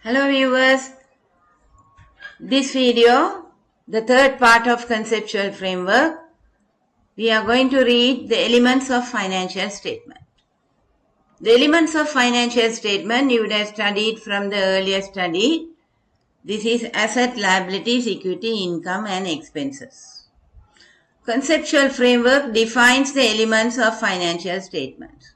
Hello viewers, this video, the third part of conceptual framework, we are going to read the elements of financial statement. The elements of financial statement you would have studied from the earlier study. This is asset, liabilities, equity, income and expenses. Conceptual framework defines the elements of financial statements.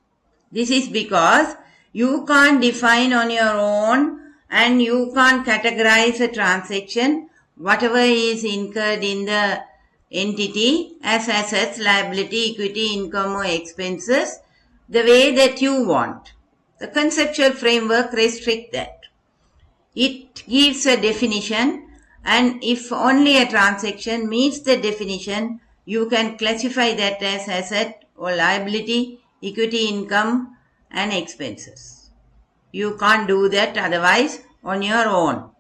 This is because you can't define on your own and you can't categorize a transaction, whatever is incurred in the entity as assets, liability, equity, income or expenses, the way that you want. The conceptual framework restricts that. It gives a definition, and if only a transaction meets the definition, you can classify that as asset or liability, equity, income and expenses. You can't do that otherwise on your own.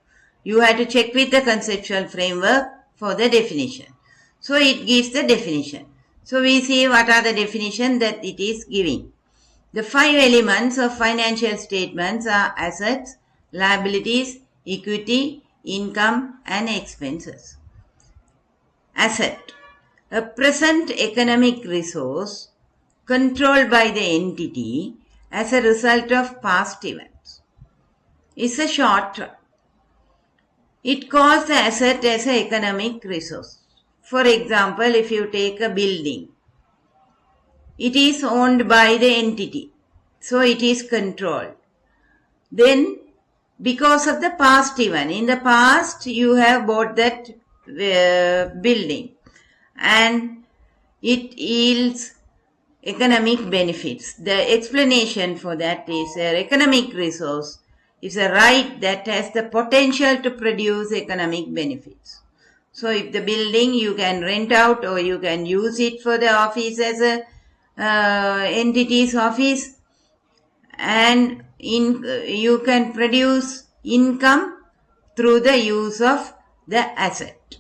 You have to check with the conceptual framework for the definition. So it gives the definition. So we see what are the definitions that it is giving. The 5 elements of financial statements are assets, liabilities, equity, income and expenses. Asset, a present economic resource controlled by the entity as a result of past events. It's a short term. It calls the asset as an economic resource. For example, if you take a building, it is owned by the entity, so it is controlled. Then, because of the past event, in the past you have bought that building and it yields economic benefits. The explanation for that is an economic resource is a right that has the potential to produce economic benefits. So if the building you can rent out or you can use it for the office as a entity's office, and you can produce income through the use of the asset.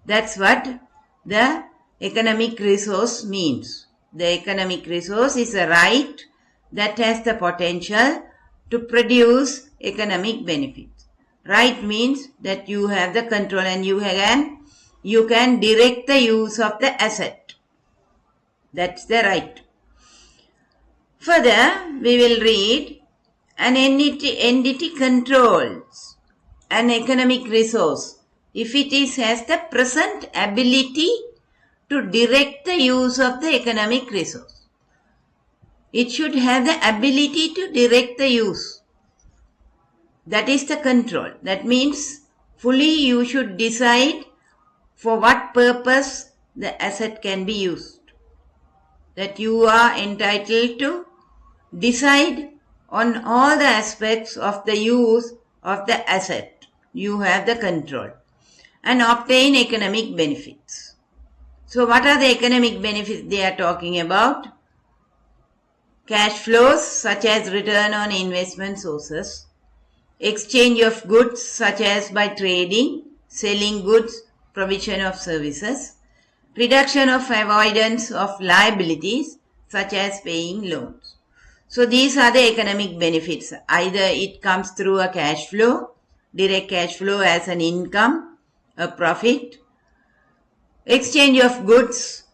That's what the economic resource means. The economic resource is a right that has the potential to produce economic benefits. Right means that you have the control and you can direct the use of the asset. That's the right. Further, we will read an entity controls an economic resource if it has the present ability to direct the use of the economic resource. It should have the ability to direct the use. That is the control. That means fully you should decide for what purpose the asset can be used. That you are entitled to decide on all the aspects of the use of the asset. You have the control and obtain economic benefits. So what are the economic benefits they are talking about? Cash flows such as return on investment sources, exchange of goods such as by trading, selling goods, provision of services, reduction of avoidance of liabilities such as paying loans. So these are the economic benefits. Either it comes through a cash flow, direct cash flow as an income, a profit, exchange of goods,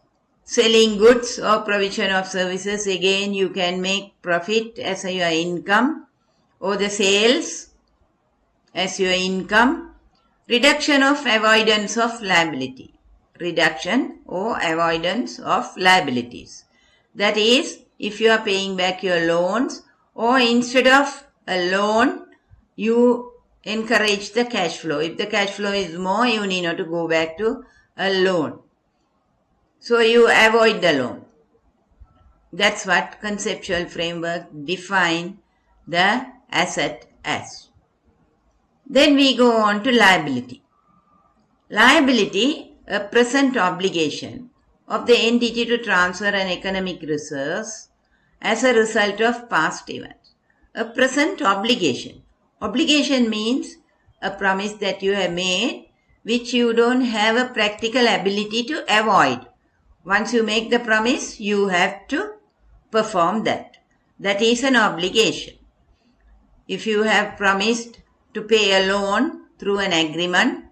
selling goods or provision of services, again you can make profit as your income or the sales as your income, reduction of avoidance of liability, reduction or avoidance of liabilities. That is, if you are paying back your loans or instead of a loan, you encourage the cash flow. If the cash flow is more, you need not to go back to a loan. So you avoid the loan. That's what conceptual framework define the asset as. Then we go on to liability. Liability, a present obligation of the entity to transfer an economic resource as a result of past events. A present obligation. Obligation means a promise that you have made which you don't have a practical ability to avoid. Once you make the promise, you have to perform that. That is an obligation. If you have promised to pay a loan through an agreement,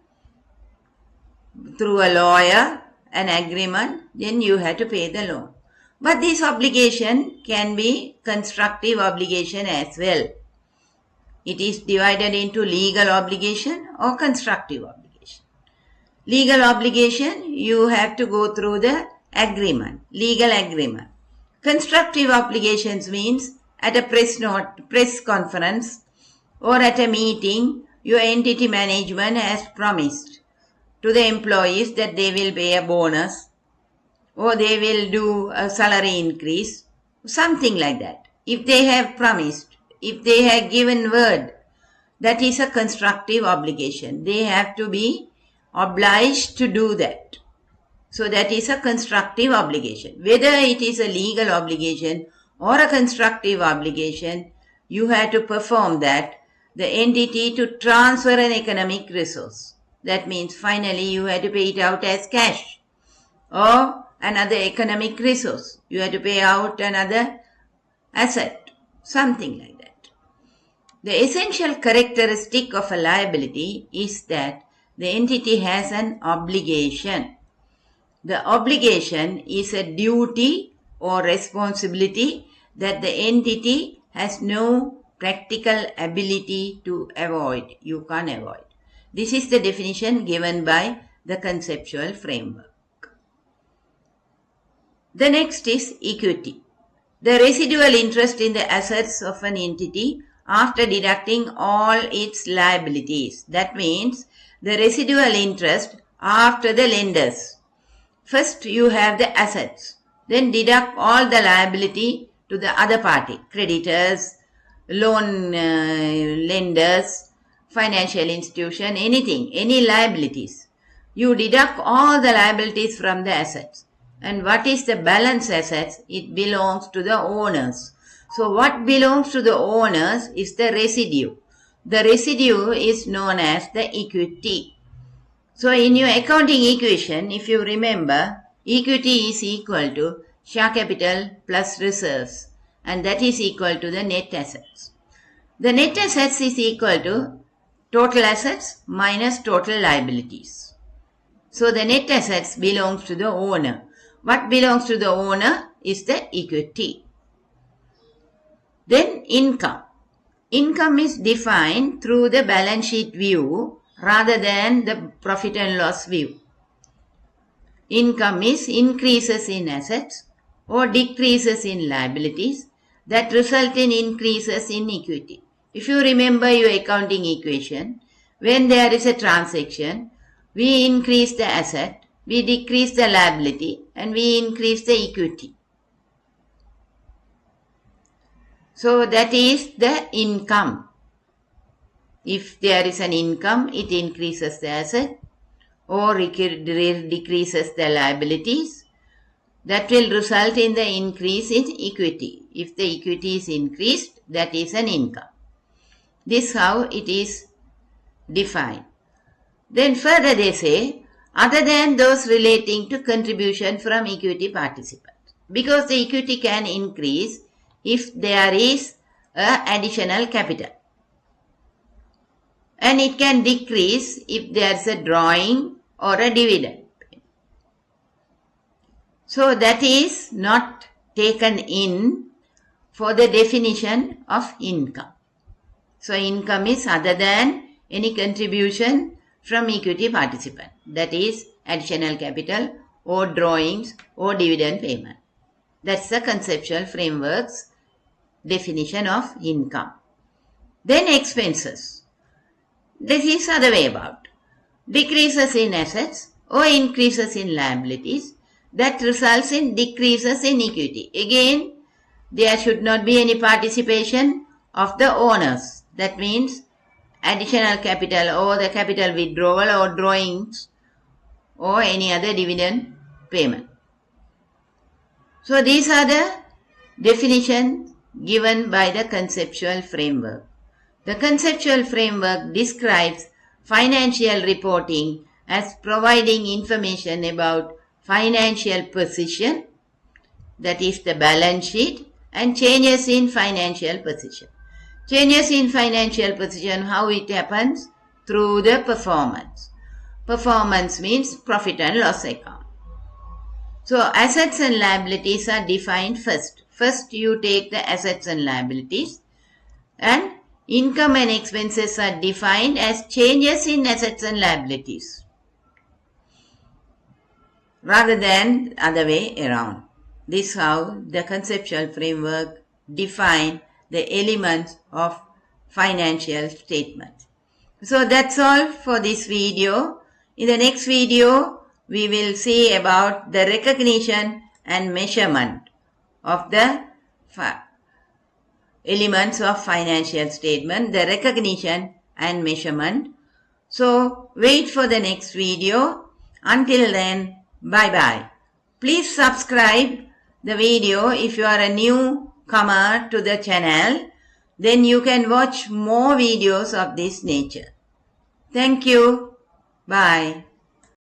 through a lawyer, an agreement, then you have to pay the loan. But this obligation can be constructive obligation as well. It is divided into legal obligation or constructive obligation. Legal obligation, you have to go through the agreement, legal agreement. Constructive obligations means at a press conference or at a meeting, your entity management has promised to the employees that they will pay a bonus or they will do a salary increase, something like that. If they have promised, if they have given word, that is a constructive obligation. They have to be obliged to do that. So that is a constructive obligation. Whether it is a legal obligation or a constructive obligation, you have to perform that, the entity to transfer an economic resource. That means finally you have to pay it out as cash or another economic resource. You have to pay out another asset, something like that. The essential characteristic of a liability is that the entity has an obligation. The obligation is a duty or responsibility that the entity has no practical ability to avoid. You can't avoid. This is the definition given by the conceptual framework. The next is equity. The residual interest in the assets of an entity after deducting all its liabilities. That means the residual interest after the lenders. First you have the assets, then deduct all the liability to the other party, creditors, loan lenders, financial institution, anything, any liabilities. You deduct all the liabilities from the assets. And what is the balance assets? It belongs to the owners. So what belongs to the owners is the residue. The residue is known as the equity. So in your accounting equation, if you remember, equity is equal to share capital plus reserves, and that is equal to the net assets. The net assets is equal to total assets minus total liabilities. So the net assets belongs to the owner. What belongs to the owner is the equity. Then income. Income is defined through the balance sheet view rather than the profit and loss view. Income is increases in assets or decreases in liabilities that result in increases in equity. If you remember your accounting equation, when there is a transaction, we increase the asset, we decrease the liability, and we increase the equity. So that is the income. If there is an income, it increases the asset or decreases the liabilities. That will result in the increase in equity. If the equity is increased, that is an income. This is how it is defined. Then further they say, other than those relating to contribution from equity participants. Because the equity can increase if there is additional capital. And it can decrease if there is a drawing or a dividend. So that is not taken in for the definition of income. So income is other than any contribution from equity participant. That is additional capital or drawings or dividend payment. That's the conceptual framework's definition of income. Then expenses. This is other way about. Decreases in assets or increases in liabilities that results in decreases in equity. Again, there should not be any participation of the owners. That means additional capital or the capital withdrawal or drawings or any other dividend payment. So these are the definitions given by the conceptual framework. The conceptual framework describes financial reporting as providing information about financial position, that is the balance sheet, and changes in financial position. Changes in financial position, how it happens? Through the performance. Performance means profit and loss account. So assets and liabilities are defined first. First you take the assets and liabilities, and income and expenses are defined as changes in assets and liabilities rather than the other way around. This is how the conceptual framework define the elements of financial statement. So that's all for this video. In the next video, we will see about the recognition and measurement of the elements of financial statement, the recognition and measurement. So wait for the next video. Until then, bye-bye. Please subscribe the video if you are a newcomer to the channel. Then you can watch more videos of this nature. Thank you. Bye.